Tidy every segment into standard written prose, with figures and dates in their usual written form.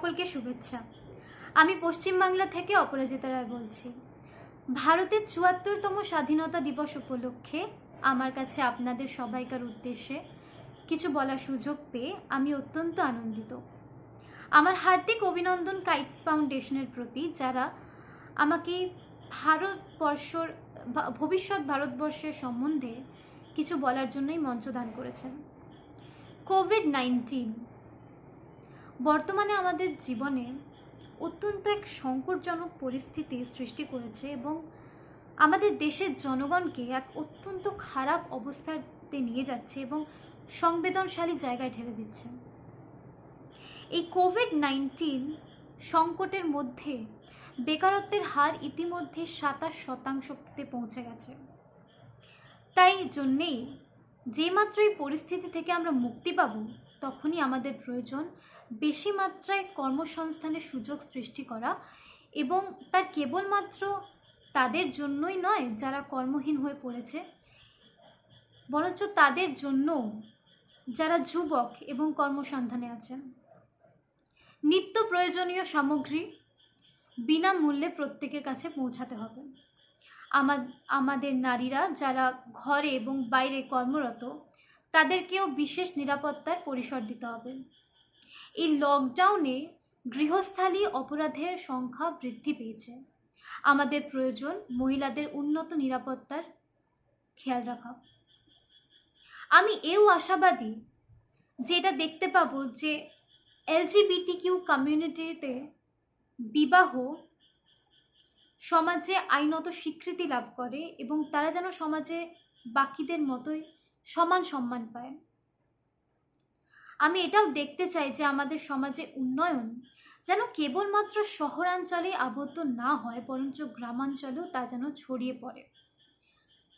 সকলকে শুভেচ্ছা। আমি পশ্চিমবাংলা থেকে অপরাজিতা রায় বলছি। ভারতের ৭৪তম স্বাধীনতা দিবস উপলক্ষে আমার কাছে আপনাদের সবাইকার উদ্দেশ্যে কিছু বলার সুযোগ পেয়ে আমি অত্যন্ত আনন্দিত। আমার হার্দিক অভিনন্দন কাইটস ফাউন্ডেশনের প্রতি, যারা আমাকে ভবিষ্যৎ ভারতবর্ষের সম্বন্ধে কিছু বলার জন্যই মঞ্চ দান করেছেন। কোভিড-19 বর্তমানে আমাদের জীবনে অত্যন্ত এক সংকটজনক পরিস্থিতি সৃষ্টি করেছে এবং আমাদের দেশের জনগণকে এক অত্যন্ত খারাপ অবস্থাতে নিয়ে যাচ্ছে এবং সংবেদনশীল জায়গায় ঠেলে দিচ্ছে। এই কোভিড-19 সংকটের মধ্যে বেকারত্বের হার ইতিমধ্যে ২৭% পৌঁছে গেছে। তাই জন্যেই যে মাত্র এই পরিস্থিতি থেকে আমরা মুক্তি পাব, তখনই আমাদের প্রয়োজন বেশি মাত্রায় কর্মসংস্থানের সুযোগ সৃষ্টি করা, এবং তা কেবলমাত্র তাদের জন্যই নয় যারা কর্মহীন হয়ে পড়েছে, বরঞ্চ তাদের জন্য যারা যুবক এবং কর্মসন্ধানে আছেন। নিত্য প্রয়োজনীয় সামগ্রী বিনামূল্যে প্রত্যেকের কাছে পৌঁছাতে হবে। আমাদের নারীরা যারা ঘরে এবং বাইরে কর্মরত, তাদেরকেও বিশেষ নিরাপত্তার পরিসর দিতে হবে। এই লকডাউনে গৃহস্থালী অপরাধের সংখ্যা বৃদ্ধি পেয়েছে। আমাদের প্রয়োজন মহিলাদের উন্নত নিরাপত্তার খেয়াল রাখা। আমি এও আশাবাদী যে এটা দেখতে পাবো যে LGBTQ কমিউনিটিতে বিবাহ সমাজে আইনত স্বীকৃতি লাভ করে এবং তারা যেন সমাজে বাকিদের মতোই সমান সম্মান পায়। আমি এটাও দেখতে চাই যে আমাদের সমাজে উন্নয়ন যেন কেবলমাত্র শহরাঞ্চলে আবদ্ধ না হয়, বরঞ্চ গ্রামাঞ্চলেও তা যেন ছড়িয়ে পড়ে।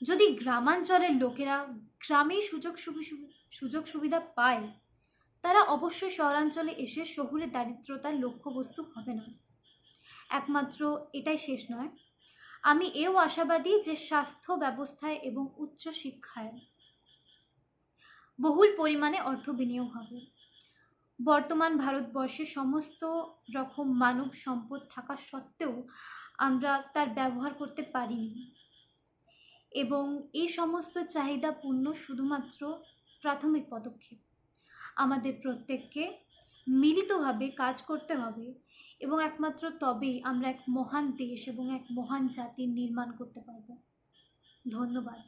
যদি গ্রামাঞ্চলের লোকেরা গ্রামেই সুযোগ সুবিধা পায়, তারা অবশ্যই শহরাঞ্চলে এসে শহুরে দারিদ্রতার লক্ষ্যবস্তু হবে না। একমাত্র এটাই শেষ নয়, আমি এও আশাবাদী যে স্বাস্থ্য ব্যবস্থায় এবং উচ্চ শিক্ষায় বহুল পরিমাণে অর্থ বিনিয়োগ হবে। বর্তমান ভারতবর্ষে সমস্ত রকম মানব সম্পদ থাকা সত্ত্বেও আমরা তার ব্যবহার করতে পারিনি, এবং এই সমস্ত চাহিদা পূর্ণ শুধুমাত্র প্রাথমিক পদক্ষেপ। আমাদের প্রত্যেককে মিলিতভাবে কাজ করতে হবে এবং একমাত্র তবেই আমরা এক মহান দেশ এবং এক মহান জাতির নির্মাণ করতে পারব। ধন্যবাদ।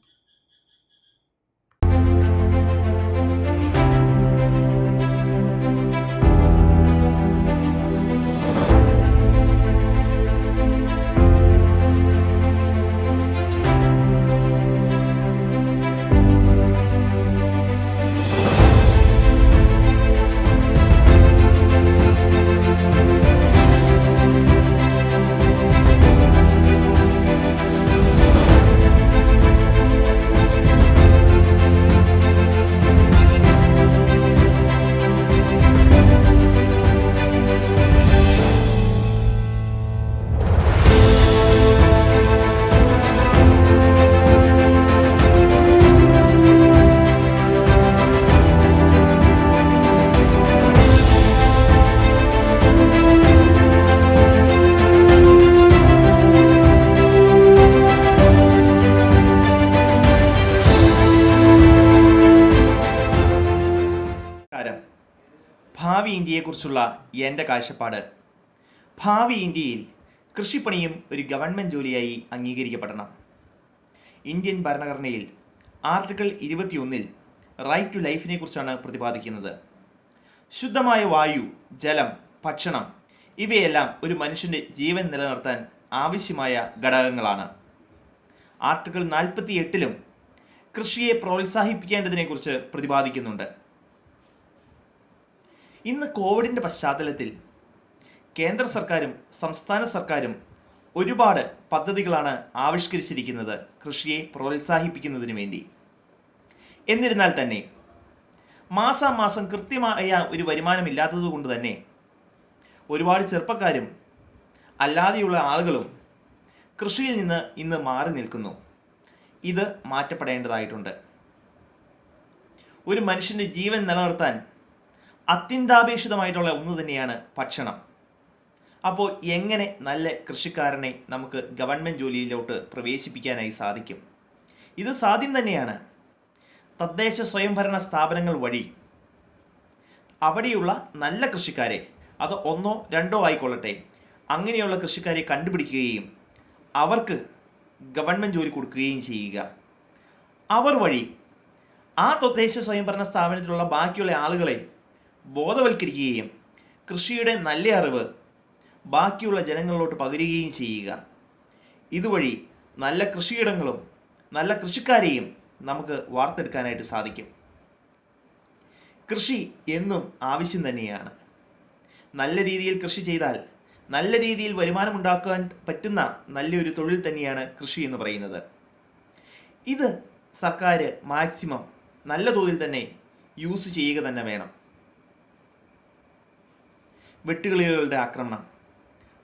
ഭാവി ഇന്ത്യയെക്കുറിച്ചുള്ള എൻ്റെ കാഴ്ചപ്പാട്: ഭാവി ഇന്ത്യയിൽ കൃഷിപ്പണിയും ഒരു ഗവൺമെൻറ് ജോലിയായി അംഗീകരിക്കപ്പെടണം. ഇന്ത്യൻ ഭരണഘടനയിൽ ആർട്ടിക്കിൾ 21 റൈറ്റ് ടു ലൈഫിനെ കുറിച്ചാണ് പ്രതിപാദിക്കുന്നത്. ശുദ്ധമായ വായു, ജലം, ഭക്ഷണം ഇവയെല്ലാം ഒരു മനുഷ്യൻ്റെ ജീവൻ നിലനിർത്താൻ ആവശ്യമായ ഘടകങ്ങളാണ്. ആർട്ടിക്കിൾ 48 കൃഷിയെ പ്രോത്സാഹിപ്പിക്കേണ്ടതിനെക്കുറിച്ച് പ്രതിപാദിക്കുന്നുണ്ട്. ഇന്ന് കോവിഡിൻ്റെ പശ്ചാത്തലത്തിൽ കേന്ദ്ര സർക്കാരും സംസ്ഥാന സർക്കാരും ഒരുപാട് പദ്ധതികളാണ് ആവിഷ്കരിച്ചിരിക്കുന്നത് കൃഷിയെ പ്രോത്സാഹിപ്പിക്കുന്നതിന് വേണ്ടി. എന്നിരുന്നാൽ തന്നെ മാസാമാസം കൃത്യമായ ഒരു വരുമാനമില്ലാത്തതുകൊണ്ട് തന്നെ ഒരുപാട് ചെറുപ്പക്കാരും അല്ലാതെയുള്ള ആളുകളും കൃഷിയിൽ നിന്ന് ഇന്ന് മാറി നിൽക്കുന്നു. ഇത് മാറ്റപ്പെടേണ്ടതായിട്ടുണ്ട്. ഒരു മനുഷ്യൻ്റെ ജീവൻ നിലനിർത്താൻ അത്യന്താപേക്ഷിതമായിട്ടുള്ള ഒന്ന് തന്നെയാണ് ഭക്ഷണം. അപ്പോൾ എങ്ങനെ നല്ല കൃഷിക്കാരനെ നമുക്ക് ഗവൺമെൻറ് ജോലിയിലോട്ട് പ്രവേശിപ്പിക്കാനായി സാധിക്കും? ഇത് സാധ്യം തന്നെയാണ്. തദ്ദേശ സ്വയംഭരണ സ്ഥാപനങ്ങൾ വഴി അവിടെയുള്ള നല്ല കൃഷിക്കാരെ, അത് 1 2 ആയിക്കൊള്ളട്ടെ, അങ്ങനെയുള്ള കൃഷിക്കാരെ കണ്ടുപിടിക്കുകയും അവർക്ക് ഗവൺമെൻറ് ജോലി കൊടുക്കുകയും ചെയ്യുക. അവർ വഴി ആ തദ്ദേശ സ്വയംഭരണ സ്ഥാപനത്തിലുള്ള ബാക്കിയുള്ള ആളുകളെ ബോധവൽക്കരിക്കുകയും കൃഷിയുടെ നല്ല അറിവ് ബാക്കിയുള്ള ജനങ്ങളിലോട്ട് പകരുകയും ചെയ്യുക. ഇതുവഴി നല്ല കൃഷിയിടങ്ങളും നല്ല കൃഷിക്കാരെയും നമുക്ക് വാർത്തെടുക്കാനായിട്ട് സാധിക്കും. കൃഷി എന്നും ആവശ്യം തന്നെയാണ്. നല്ല രീതിയിൽ കൃഷി ചെയ്താൽ നല്ല രീതിയിൽ വരുമാനമുണ്ടാക്കാൻ പറ്റുന്ന നല്ലൊരു തൊഴിൽ തന്നെയാണ് കൃഷി എന്ന് പറയുന്നത്. ഇത് സർക്കാർ മാക്സിമം നല്ല തോതിൽ തന്നെ യൂസ് ചെയ്യുക തന്നെ വേണം. വെട്ടുകിളികളുടെ ആക്രമണം,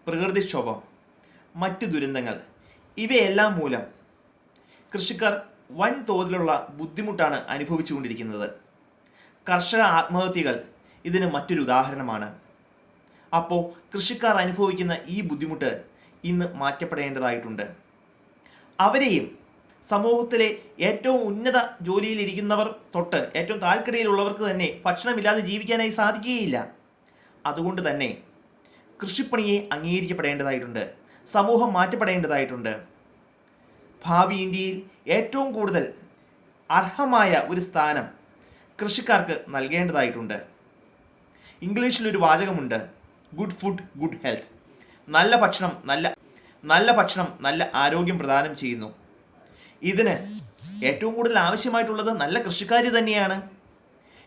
പ്രകൃതിക്ഷോഭം, മറ്റു ദുരന്തങ്ങൾ ഇവയെല്ലാം മൂലം കൃഷിക്കാർ വൻ തോതിലുള്ള ബുദ്ധിമുട്ടാണ് അനുഭവിച്ചുകൊണ്ടിരിക്കുന്നത്. കർഷക ആത്മഹത്യകൾ ഇതിന് മറ്റൊരു ഉദാഹരണമാണ്. അപ്പോൾ കൃഷിക്കാർ അനുഭവിക്കുന്ന ഈ ബുദ്ധിമുട്ട് ഇന്ന് മാറ്റപ്പെടേണ്ടതായിട്ടുണ്ട്. അവരെയും സമൂഹത്തിലെ ഏറ്റവും ഉന്നത ജോലിയിലിരിക്കുന്നവർ തൊട്ട് ഏറ്റവും താഴ്ക്കടിയിലുള്ളവർക്ക് തന്നെ ഭക്ഷണമില്ലാതെ ജീവിക്കാനായി സാധിക്കുകയില്ല. അതുകൊണ്ട് തന്നെ കൃഷിപ്പണിയെ അംഗീകരിക്കപ്പെടേണ്ടതായിട്ടുണ്ട്. സമൂഹം മാറ്റപ്പെടേണ്ടതായിട്ടുണ്ട്. ഭാവി ഇന്ത്യയിൽ ഏറ്റവും കൂടുതൽ അർഹമായ ഒരു സ്ഥാനം കൃഷിക്കാർക്ക് നൽകേണ്ടതായിട്ടുണ്ട്. ഇംഗ്ലീഷിലൊരു വാചകമുണ്ട്, ഗുഡ് ഫുഡ് ഗുഡ് ഹെൽത്ത്. നല്ല ഭക്ഷണം നല്ല ആരോഗ്യം പ്രദാനം ചെയ്യുന്നു. ഇതിന് ഏറ്റവും കൂടുതൽ ആവശ്യമായിട്ടുള്ളത് നല്ല കൃഷിക്കാർ തന്നെയാണ്.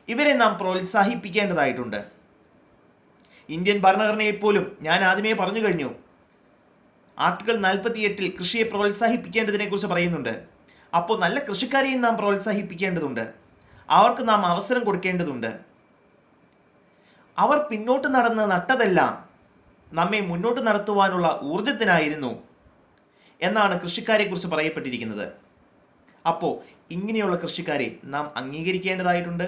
ഇവരെ നാം പ്രോത്സാഹിപ്പിക്കേണ്ടതായിട്ടുണ്ട്. ഇന്ത്യൻ ഭരണഘടനയെ പോലും ഞാൻ ആദ്യമേ പറഞ്ഞു കഴിഞ്ഞു, ആർട്ടിക്കിൾ 48 കൃഷിയെ പ്രോത്സാഹിപ്പിക്കേണ്ടതിനെക്കുറിച്ച് പറയുന്നുണ്ട്. അപ്പോൾ നല്ല കൃഷിക്കാരെയും നാം പ്രോത്സാഹിപ്പിക്കേണ്ടതുണ്ട്. അവർക്ക് നാം അവസരം കൊടുക്കേണ്ടതുണ്ട്. അവർ പിന്നോട്ട് നടന്ന് നട്ടതെല്ലാം നമ്മെ മുന്നോട്ട് നടത്തുവാനുള്ള ഊർജത്തിനായിരുന്നു എന്നാണ് കൃഷിക്കാരെക്കുറിച്ച് പറയപ്പെട്ടിരിക്കുന്നത്. അപ്പോൾ ഇങ്ങനെയുള്ള കൃഷിക്കാരെ നാം അംഗീകരിക്കേണ്ടതായിട്ടുണ്ട്.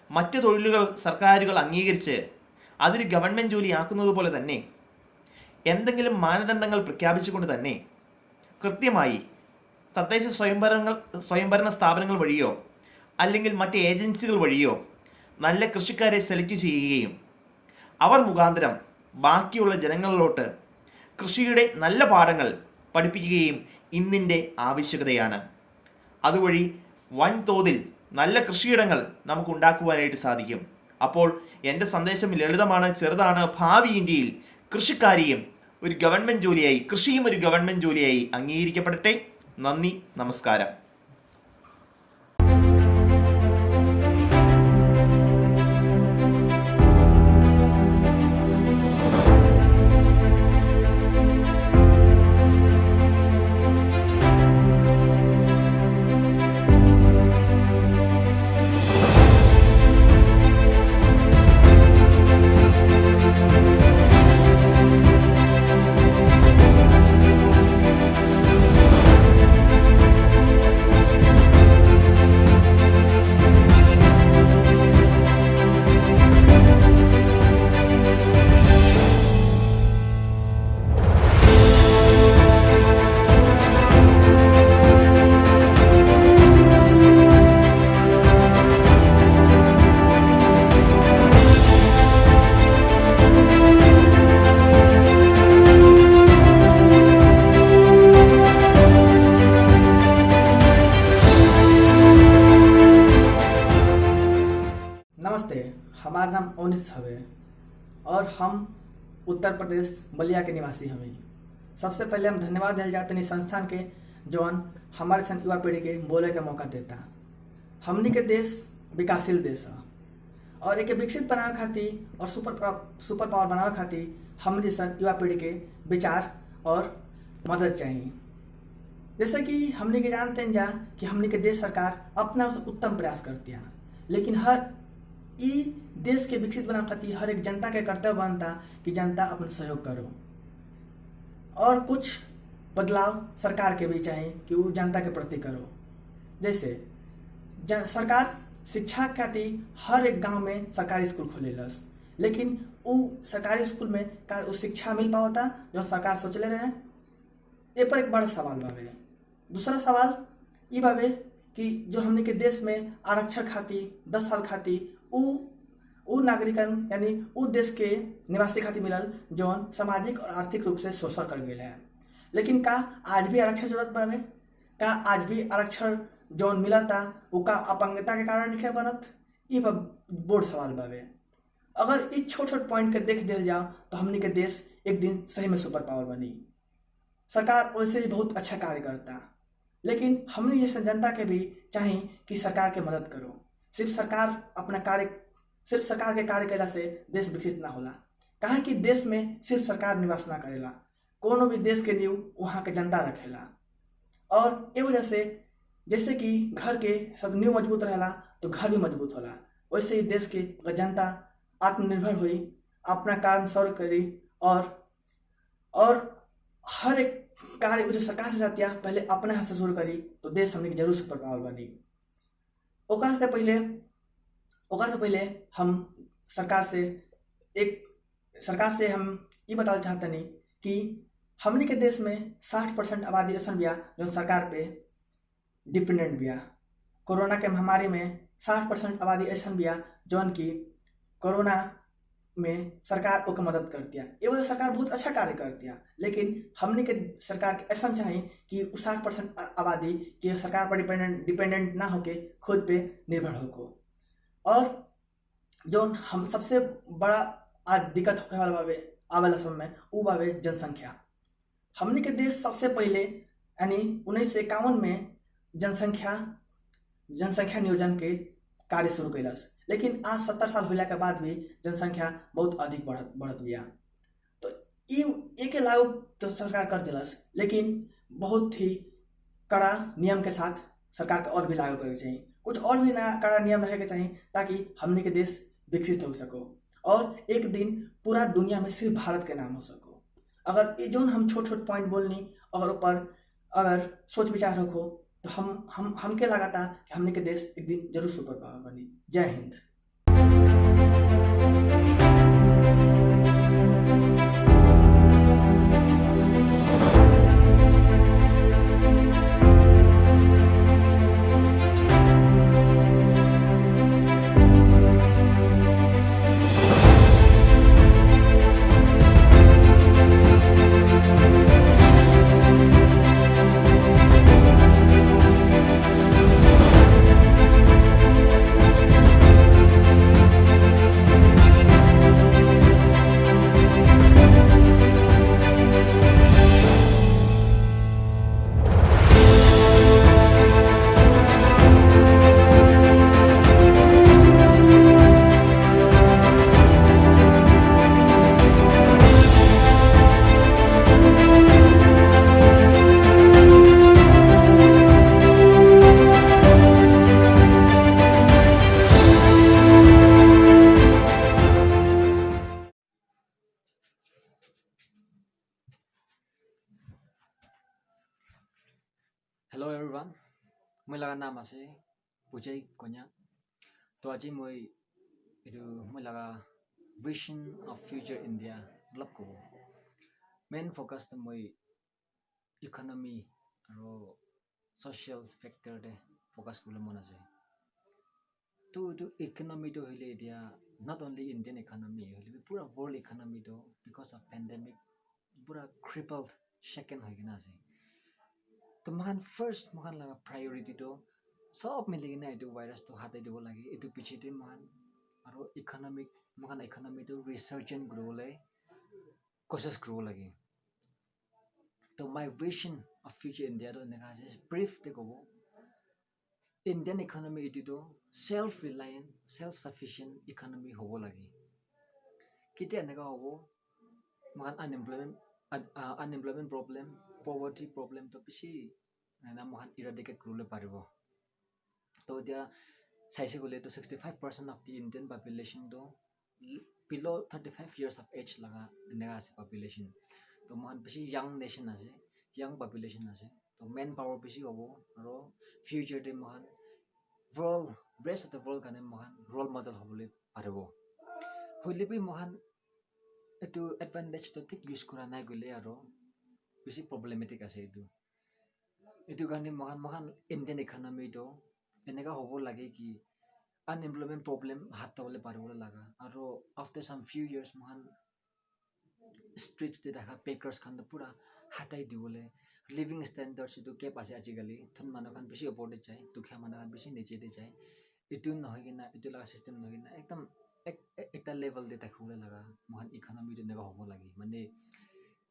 മറ്റ് തൊഴിലുകൾ സർക്കാരുകൾ അംഗീകരിച്ച് അതിൽ ഗവൺമെൻറ് ജോലി ആക്കുന്നത് പോലെ തന്നെ എന്തെങ്കിലും മാനദണ്ഡങ്ങൾ പ്രഖ്യാപിച്ചുകൊണ്ട് തന്നെ കൃത്യമായി തദ്ദേശ സ്വയംഭരണ സ്ഥാപനങ്ങൾ വഴിയോ അല്ലെങ്കിൽ മറ്റ് ഏജൻസികൾ വഴിയോ നല്ല കൃഷിക്കാരെ സെലക്ട് ചെയ്യുകയും അവർ മുഖാന്തരം ബാക്കിയുള്ള ജനങ്ങളിലോട്ട് കൃഷിയുടെ നല്ല പാഠങ്ങൾ പഠിപ്പിക്കുകയും ഇന്നിൻ്റെ ആവശ്യകതയാണ്. അതുവഴി വൻതോതിൽ നല്ല കൃഷിയിടങ്ങൾ നമുക്ക് ഉണ്ടാക്കുവാനായിട്ട് സാധിക്കും. അപ്പോൾ എൻ്റെ സന്ദേശം ലളിതമാണ്, ചെറുതാണ്. ഭാവി ഇന്ത്യയിൽ കൃഷിയും ഒരു ഗവൺമെൻറ് ജോലിയായി അംഗീകരിക്കപ്പെടട്ടെ. നന്ദി, നമസ്കാരം. नमस्ते, हमारा नाम ओनिस हवे और हम उत्तर प्रदेश बलिया के निवासी हमें। सबसे पहले हम धन्यवाद दिल जाते हैं संस्थान के जौन हमारे सन युवा पीढ़ी के बोले का मौका देता। हमनी के देश विकासशील देश है और एक विकसित बनावे खातिर और सुपर पावर बनावे खातिर हमनी सन युवा पीढ़ी के विचार और मदद चाहिए। जैसे कि हमनी के जानते हैं जा कि हमनी के देश सरकार अपना उत्तम प्रयास करती है, लेकिन हर ई देश के विकसित बनावे खातिर हर एक जनता के कर्तव्य बनता कि जनता अपन सहयोग करो और कुछ बदलाव सरकार के भी चाहिए कि वो जनता के प्रति करो। जैसे सरकार शिक्षा खातिर हर एक गांव में सरकारी स्कूल खोलेलस, लेकिन वो सरकारी स्कूल में का वो शिक्षा मिल पाता जो सरकार सोचले रहे। ए पर एक बड़ा सवाल बावे। दूसरा सवाल ये बावे कि जो हमने के देश में आरक्षण खाती 10 साल खाती उ नागरिकन यानी उ देश के निवासी खातिर मिलल जौन सामाजिक और आर्थिक रूप से शोषण कर गए है। लेकिन का आज भी आरक्षण जरूरत बावे? का आज भी आरक्षण जौन मिलता वो का अपंगता के कारण नहीं बनत? ये बोर्ड सवाल बावे। अगर इस छोट छोट पॉइंट के देख दिल जाओ तो हमने के देश एक दिन सही में सुपर पावर बनी। सरकार वैसे भी बहुत अच्छा कार्य करता, लेकिन हमने जैसे जनता के भी चाहिए कि सरकार के मदद करो। सिर्फ सरकार के कार्य कैला से देश विकसित ना होला। कहा कि देश में सिर्फ सरकार निवास ना करेला, कोनो भी देश के नींव वहाँ के जनता रखेला। और ए वजह से जैसे कि घर के सब नींव मजबूत रहेला तो घर भी मजबूत होला, वैसे ही देश के अगर जनता आत्मनिर्भर हुई, अपना काम सौर करी और हर एक कार्य जो सरकार से जाती है पहले अपने हाथ से शुरू करी तो देश हमने जरूर सुपर पावर बनी। ओकरा से पहले हम सरकार से हम ये बताना चाहते नहीं कि हमने के देश में 60% आबादी ऐसा बिया जो सरकार पे डिपेंडेंट बिया। कोरोना के महामारी में 60% आबादी ऐसा बिया जौन की कोरोना में सरकार ओके मदद करती है। ये वजह सरकार बहुत अच्छा कार्य करती है, लेकिन हमने के सरकार के ऐसा चाहिए कि 60% आबादी के सरकार पर डिपेंडेंट ना होके खुद पे निर्भर होको। और जो हम सबसे बड़ा आज दिक्कत होने वाला बावे आवेला समय में वो बावे जनसंख्या। हमने के देश सबसे पहले यानी 1951 में जनसंख्या नियोजन के कार्य शुरू कैलस, लेकिन आज 70 साल होला के बाद भी जनसंख्या बहुत अधिक बढ़त गया। तो एक लागू तो सरकार कर दिलस, लेकिन बहुत ही कड़ा नियम के साथ सरकार के और भी लागू करे चाहिए। कुछ और भी नया कड़ा नियम रहे के चाहिए ताकि हमने के देश विकसित हो सको और एक दिन पूरा दुनिया में सिर्फ भारत के नाम हो सको। अगर ये जो हम छोट छोट पॉइंट बोलनी अगर सोच विचार रखो तो हम के लगाता कि हमने के देश एक दिन जरूर सुपर पावर बनी। जय हिंद। Hello everyone, मैं लगा नाम आसे पूजे कोन्या। तो आज मैं इधर मैं लगा vision of future India मतलब को main focus तो मैं economy और social factor दे focus को लेमों ना से। तो economy तो हिले दिया not only Indian economy हिले पूरा world economy तो because of pandemic पूरा crippled shaken हो गया ना से। तो महान फर्स्ट महान लगा प्रायोरिटी तो सब मिलेगी ना इधर वायरस तो हाथ इधर लगी इधर पीछे थे महान और इकोनॉमिक महान इकोनॉमी तो रिसर्जेंट ग्रो ले कोशिश ग्रो लगी। तो my vision of future India तो निकाल से ब्रीफ देखो वो इंडियन इकोनॉमी इधर तो self reliant self sufficient economy हो लगी कितने निकाल वो महान अनएम्प्लॉयमेंट प्रॉब्लम poverty problem तो पिछी ना महान eradicate करूले पारिबो। तो दिया साइसे को ले तो 65% of the Indian population तो below 35 years of age लगा नेगा से population। तो महान पिछी young nation आसे young population आसे तो main power पिछी होबो और future दे महान world rest of the world का ने महान role model होबोले पारिबो। Huli bi mohan itu advantage to tik use kura nai gule aro bisi problematic ase itu. Itu karne mohan Indian economy to eneka hobo lage ki unemployment problem hat tole paribole laga aro after some few years mohan streets te dakha bakers khan to pura hatai dibole living standards itu ke pase ajigali thun manu khan bisi opor de chai tukha manu khan bisi niche de chai itu nohoi gina itu laga system nohoi gina ekdam ekta level de takhule laga mohan economy de nega hobo lagi mane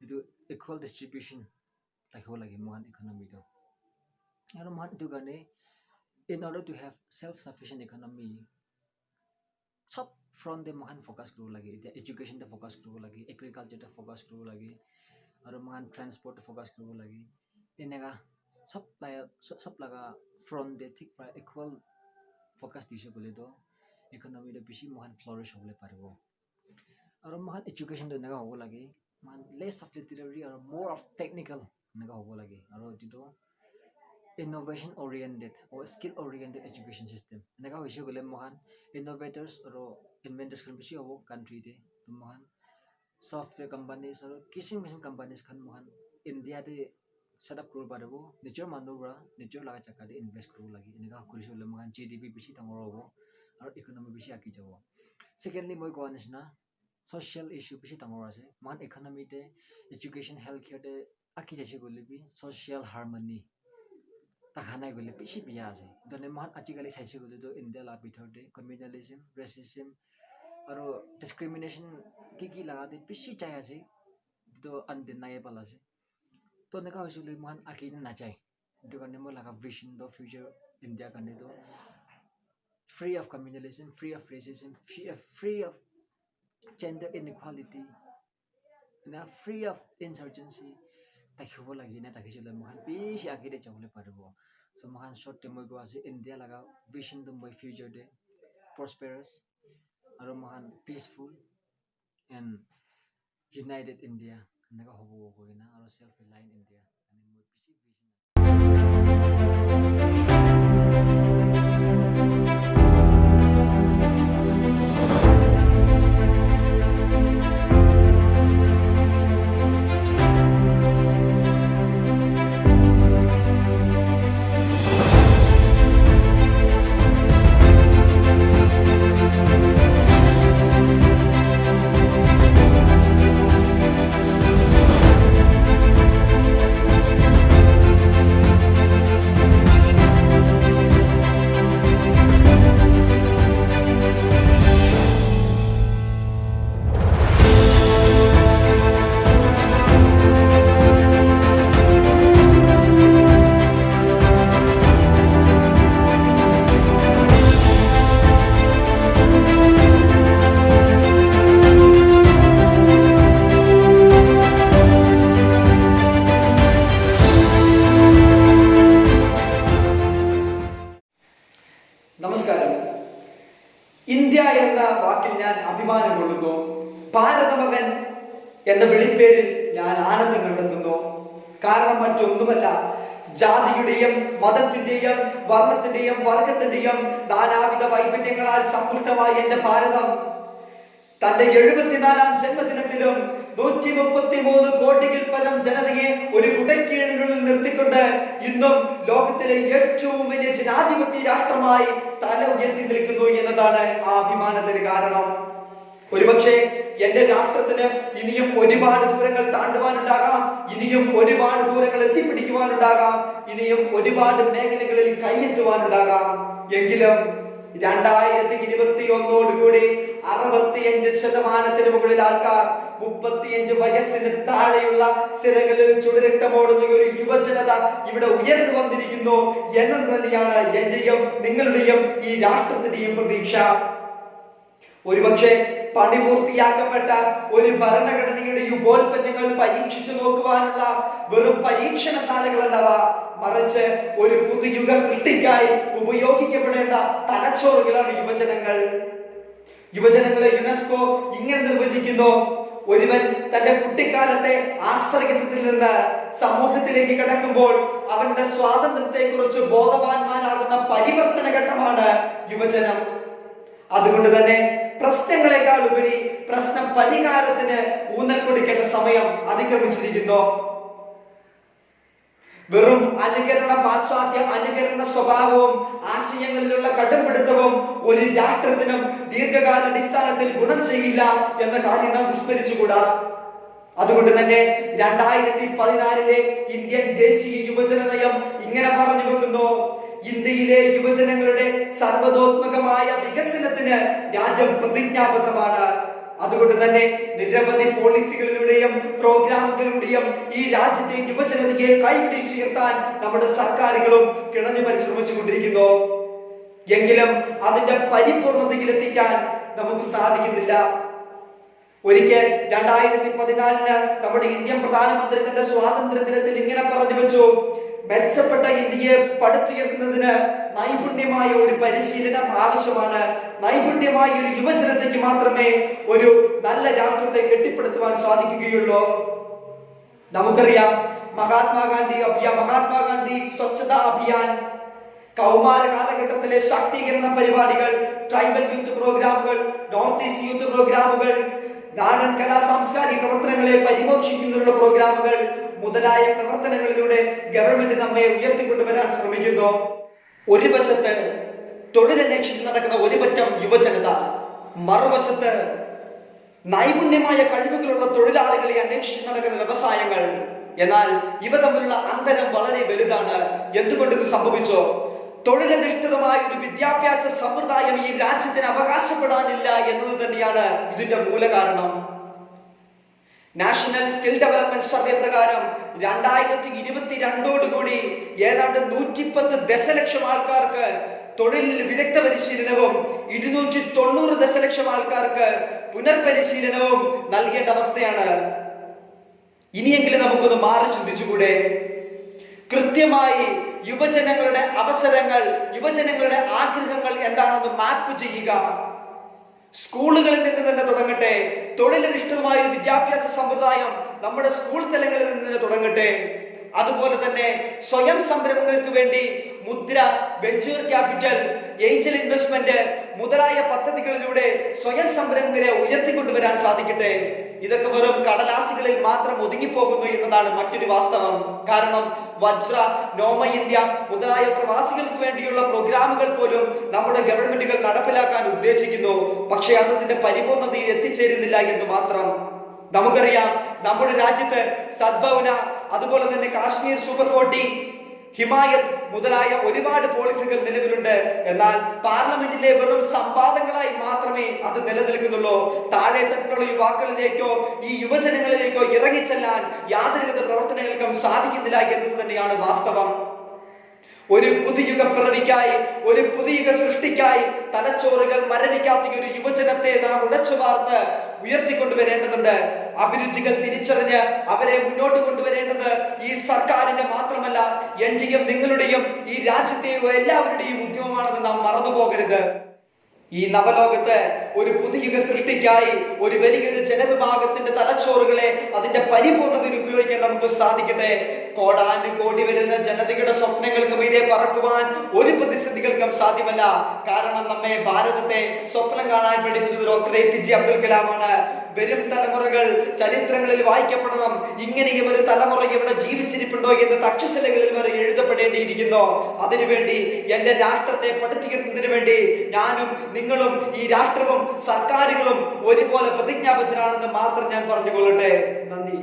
itu equal distribution takhole lagi mohan economy to aro mohan itu karne in order to have self-sufficient economy, top front de mohan focus kuru lagi, education de focus kuru lagi, agriculture de focus kuru lagi, aru mohan transport de focus kuru lagi. Inega sab laga front de thik pra equal focus dise bole to economy de bishi mohan flourish hole paribo. Aru mohan education de nega hobo lagi, mohan less of literary or more of technical nega hobo lagi. Aru dito innovation oriented or skill oriented education system nega hoise gole mohan innovators or inventors kan bisi hobo country de mohan software companies or kisim companies kan mohan India de set up kuru parabo nijor manubra nijor laga chaka de invest kuru lagi nega kurise gole mohan GDP bisi tangor hobo aru economy bisi aki jabo. Secondly moi ko anisna social issue bisi tangor ase mohan economy de education healthcare de aki jase gole bi social harmony takhanai gole bisi biya ase done mohan ajigali saise gole to India la bithor de communalism racism aro discrimination ki laga de bisi chai ase to undeniable ase to neka hoisule mohan akina na chai to karne mo laga vision do future India karne to free of communalism free of racism free of gender inequality na free of insurgency takhibo lagi na takhisule mohan bisi agire chawle paribo. So mohan short term go ase India laga vision to my future de prosperous aro mohan peaceful and united India naga hobo gina aro self reliant India ani moi bisi vision നമസ്കാരം. India എന്ന വാക്കിൽ ഞാൻ അഭിമാനം കൊള്ളുന്നു. ഭാരതമകൻ എന്ന വിളിപ്പേരിൽ ഞാൻ ആനന്ദം കണ്ടെത്തുന്നു. കാരണം മറ്റൊന്നുമല്ല, ജാതിയുടെയും മതത്തിന്റെയും വർണ്ണത്തിന്റെയും വർഗത്തിന്റെയും നാനാവിധ വൈവിധ്യങ്ങളാൽ സമ്പുഷ്ടമായ എന്റെ ഭാരതം തന്റെ 74ാം ജന്മദിനത്തിലും 133 കോടിയിൽ പരം ജനതയെ ഒരു കുടക്കീഴിനുള്ളിൽ നിർത്തിക്കൊണ്ട് ഇന്നും ലോകത്തിലെ ഏറ്റവും വലിയ ജനാധിപത്യ രാഷ്ട്രമായി തല ഉയർത്തി നിൽക്കുന്നു എന്നതാണ് ആ അഭിമാനത്തിന് കാരണം. ഒരുപക്ഷെ എന്റെ രാഷ്ട്രത്തിന് ഇനിയും ഒരുപാട് ദൂരങ്ങൾ താണ്ടുവാനുണ്ടാകാം, ഇനിയും ഒരുപാട് ദൂരങ്ങൾ എത്തിപ്പിടിക്കുവാനുണ്ടാകാം, ഇനിയും ഒരുപാട് മേഖലകളിൽ കൈയെത്തുവാനുണ്ടാകാം. എങ്കിലും 2021 65% മുകളിൽ ആൾക്കാർ 35 വയസ്സിന് താഴെയുള്ള സിരകളിൽ ചുടുരക്തമോടുന്ന ഒരു യുവജനത ഇവിടെ ഉയർന്നു വന്നിരിക്കുന്നു എന്നത് തന്നെയാണ് എന്റെയും നിങ്ങളുടെയും ഈ രാഷ്ട്രത്തിന്റെയും പ്രതീക്ഷ. ഒരുപക്ഷെ പണി പൂർത്തിയാക്കപ്പെട്ട ഒരു ഭരണഘടനയുടെ ഉപോൽപ്പന്നങ്ങൾ പരീക്ഷിച്ചു നോക്കുവാനുള്ള വെറും പരീക്ഷണശാലകളല്ലവ, മറിച്ച് ഒരു പുതുയുഗ സൃഷ്ടിക്കായി ഉപയോഗിക്കപ്പെടേണ്ട തലച്ചോറുകളാണ് യുവജനങ്ങൾ. യുവജനങ്ങളെ യുനെസ്കോ ഇങ്ങനെ നിർവചിക്കുന്നു: ഒരുവൻ തന്റെ കുട്ടിക്കാലത്തെ ആശ്രയത്വത്തിൽ നിന്ന് സമൂഹത്തിലേക്ക് കടക്കുമ്പോൾ അവന്റെ സ്വാതന്ത്ര്യത്തെ കുറിച്ച് ബോധവാന്മാരാകുന്ന പരിവർത്തന ഘട്ടമാണ് യുവജനം. അതുകൊണ്ട് തന്നെ പ്രശ്നങ്ങളെക്കാൾ ഉപരി പ്രശ്ന പരിഹാരത്തിന് ഊന്നൽ കൊടുക്കേണ്ട സമയം അതിക്രമിച്ചിരിക്കുന്നു. വെറും പാശ്ചാത്യ അനുകരണ സ്വഭാവവും ആശയങ്ങളിലുള്ള കടുംപിടുത്തവും ഒരു രാഷ്ട്രത്തിനും ദീർഘകാലാടിസ്ഥാനത്തിൽ ഗുണം ചെയ്യില്ല എന്ന കാര്യം നാം വിസ്മരിച്ചുകൂടാ. അതുകൊണ്ട് തന്നെ 2014 ഇന്ത്യൻ ദേശീയ യുവജന നയം ഇങ്ങനെ പറഞ്ഞു വെക്കുന്നു: ഇന്ത്യയിലെ യുവജനങ്ങളുടെ സർവതോത്മകമായ വികസനത്തിന് രാജ്യം പ്രതിജ്ഞാബദ്ധമാണ്. അതുകൊണ്ട് തന്നെ നിരവധി പോളിസികളിലൂടെയും പ്രോഗ്രാമുകളിലൂടെയും ഈ രാജ്യത്തെ യുവജനതയെ കൈപിടിച്ചുയർത്താൻ നമ്മുടെ സർക്കാരുകളും കിണഞ്ഞു പരിശ്രമിച്ചു കൊണ്ടിരിക്കുന്നു. എങ്കിലും അതിന്റെ പരിപൂർണതയിലെത്തിക്കാൻ നമുക്ക് സാധിക്കുന്നില്ല. ഒരിക്കൽ 2014 നമ്മുടെ ഇന്ത്യൻ പ്രധാനമന്ത്രി തന്റെ സ്വാതന്ത്ര്യ ദിനത്തിൽ ഇങ്ങനെ പറഞ്ഞു വെച്ചു: മെച്ചപ്പെട്ട ഇന്ത്യയെ പടുത്തുയർത്തുന്നതിന് നൈപുണ്യമായ ഒരു പരിശീലനം ആവശ്യമാണ്. നൈപുണ്യമായ ഒരു യുവജനതയ്ക്ക് മാത്രമേ ഒരു നല്ല രാഷ്ട്രത്തെ കെട്ടിപ്പടുത്തുവാൻ സാധിക്കുകയുള്ളൂ. നമുക്കറിയാം, മഹാത്മാഗാന്ധി സ്വച്ഛതാ അഭിയാൻ, കൗമാര കാലഘട്ടത്തിലെ ശാക്തീകരണ പരിപാടികൾ, ട്രൈബൽ യൂത്ത് പ്രോഗ്രാമുകൾ, നോർത്ത് ഈസ്റ്റ് യൂത്ത് പ്രോഗ്രാമുകൾ, നാടൻ കലാ സാംസ്കാരിക പ്രവർത്തനങ്ങളെ പരിപോഷിക്കുന്നതിനുള്ള പ്രോഗ്രാമുകൾ മുതലായ പ്രവർത്തനങ്ങളിലൂടെ ഗവൺമെന്റ് നമ്മെ ഉയർത്തിക്കൊണ്ടുവരാൻ ശ്രമിക്കുന്നു. ഒരു വശത്ത് തൊഴിലന്വേഷിച്ച് നടക്കുന്ന ഒരു പറ്റം യുവജനത, മറുവശത്ത് നൈപുണ്യമായ കഴിവുകളുള്ള തൊഴിലാളികളെ അന്വേഷിച്ച് നടക്കുന്ന വ്യവസായങ്ങൾ. എന്നാൽ ഇവ തമ്മിലുള്ള അന്തരം വളരെ വലുതാണ്. എന്തുകൊണ്ട് ഇത് സംഭവിച്ചോ? തൊഴിലധിഷ്ഠിതമായ ഒരു വിദ്യാഭ്യാസ സമ്പ്രദായം ഈ രാജ്യത്തിന് അവകാശപ്പെടാനില്ല എന്നത് തന്നെയാണ് ഇതിന്റെ മൂലകാരണം. നാഷണൽ സ്കിൽ ഡെവലപ്മെന്റ് സർവേ പ്രകാരം 2022 ഏതാണ്ട് 110 ദശലക്ഷം ആൾക്കാർക്ക് തൊഴിൽ വിദഗ്ധ പരിശീലനവും 290 ദശലക്ഷം ആൾക്കാർക്ക് പുനർപരിശീലനവും നൽകേണ്ട അവസ്ഥയാണ്. ഇനിയെങ്കിലും നമുക്കൊന്ന് മാറി ചിന്തിച്ചുകൂടെ? കൃത്യമായി യുവജനങ്ങളുടെ അവസരങ്ങൾ, യുവജനങ്ങളുടെ ആഗ്രഹങ്ങൾ എന്താണെന്ന് മാപ്പ് ചെയ്യുക. സ്കൂളുകളിൽ നിന്ന് തന്നെ തുടങ്ങട്ടെ. തൊഴിലധിഷ്ഠിതമായ ഒരു വിദ്യാഭ്യാസ സമ്പ്രദായം നമ്മുടെ സ്കൂൾ തലങ്ങളിൽ നിന്ന് തന്നെ തുടങ്ങട്ടെ. അതുപോലെ തന്നെ സ്വയം സംരംഭങ്ങൾക്ക് വേണ്ടി മുദ്ര, വെഞ്ചർ ക്യാപിറ്റൽ, ഏഞ്ചൽ ഇൻവെസ്റ്റ്മെന്റ് മുതലായ പദ്ധതികളിലൂടെ സ്വയം സംരംഭകരെ ഉയർത്തിക്കൊണ്ടുവരാൻ സാധിക്കട്ടെ. ഇതൊക്കെ വെറും കടലാസുകളിൽ മാത്രം ഒതുങ്ങിപ്പോകുന്നു എന്നതാണ് മറ്റൊരു വാസ്തവം. കാരണം വജ്ര, നോമ ഇന്ത്യ മുതലായ പ്രവാസികൾക്ക് വേണ്ടിയുള്ള പ്രോഗ്രാമുകൾ പോലും നമ്മുടെ ഗവൺമെന്റുകൾ നടപ്പിലാക്കാൻ ഉദ്ദേശിക്കുന്നു. പക്ഷേ അതിന്റെ പരിപൂർണതയിൽ എത്തിച്ചേരുന്നില്ല എന്ന് മാത്രം. നമുക്കറിയാം, നമ്മുടെ രാജ്യത്ത് സദ്ഭവന, അതുപോലെ തന്നെ കാശ്മീർ സൂപ്പർ 40, ഹിമായത് മുതലായ ഒരുപാട് പോളിസികൾ നിലവിലുണ്ട്. എന്നാൽ പാർലമെന്റിലെ വെറും സംവാദങ്ങളായി മാത്രമേ അത് നിലനിൽക്കുന്നുള്ളൂ. താഴെ തട്ടിലുള്ള യുവാക്കളിലേക്കോ ഈ യുവജനങ്ങളിലേക്കോ ഇറങ്ങിച്ചെല്ലാൻ യാതൊരുവിധ പ്രവർത്തനങ്ങൾക്കും സാധിക്കുന്നില്ല എന്നത് തന്നെയാണ് വാസ്തവം. ഒരു പുതുയുഗ പിറവിക്കായി, ഒരു പുതുയുഗ സൃഷ്ടിക്കായി തലച്ചോറുകൾ മരണിക്കാത്ത ഒരു യുവജനത്തെ നാം ഉടച്ചു വാർത്ത് ഉയർത്തിക്കൊണ്ടുവരേണ്ടതുണ്ട്. അഭിരുചികൾ തിരിച്ചറിഞ്ഞ് അവരെ മുന്നോട്ട് കൊണ്ടുവരേണ്ടത് ഈ സർക്കാരിന്റെ മാത്രമല്ല, എന്റെയും നിങ്ങളുടെയും ഈ രാജ്യത്തെയും എല്ലാവരുടെയും ഉദ്യമമാണെന്ന് നാം മറന്നുപോകരുത്. ഈ നവലോകത്ത് ഒരു പുതുയുഗ സൃഷ്ടിക്കായി ഒരു വലിയൊരു ജനവിഭാഗത്തിന്റെ തലച്ചോറുകളെ അതിന്റെ പരിപൂർണതയിൽ ഉപയോഗിക്കാൻ നമുക്ക് സാധിക്കട്ടെ. കോടാനുകോടി വരുന്ന ജനതയുടെ സ്വപ്നങ്ങൾക്ക് മീതെ പറക്കുവാൻ ഒരു പ്രതിസന്ധികൾക്കും സാധ്യമല്ല. കാരണം നമ്മെ ഭാരതത്തെ സ്വപ്നം കാണാൻ പഠിപ്പിച്ചത് ഡോക്ടർ APJ അബ്ദുൽ കലാമാണ്. വരും തലമുറകൾ ചരിത്രങ്ങളിൽ വായിക്കപ്പെടണം. ഇങ്ങനെയും ഒരു തലമുറ ഇവിടെ ജീവിച്ചിരിപ്പുണ്ടോ എന്ന് തക്ഷശിലകളിൽ വരെ എഴുതപ്പെടേണ്ടിയിരിക്കുന്നു. അതിനുവേണ്ടി എന്റെ രാഷ്ട്രത്തെ പടുത്തുയർത്തുന്നതിന് വേണ്ടി ഞാനും നിങ്ങളും ഈ രാഷ്ട്രവും സർക്കാരുകളും ഒരുപോലെ പ്രതിജ്ഞാബദ്ധരാണെന്ന് മാത്രം ഞാൻ പറഞ്ഞുകൊള്ളട്ടെ. നന്ദി.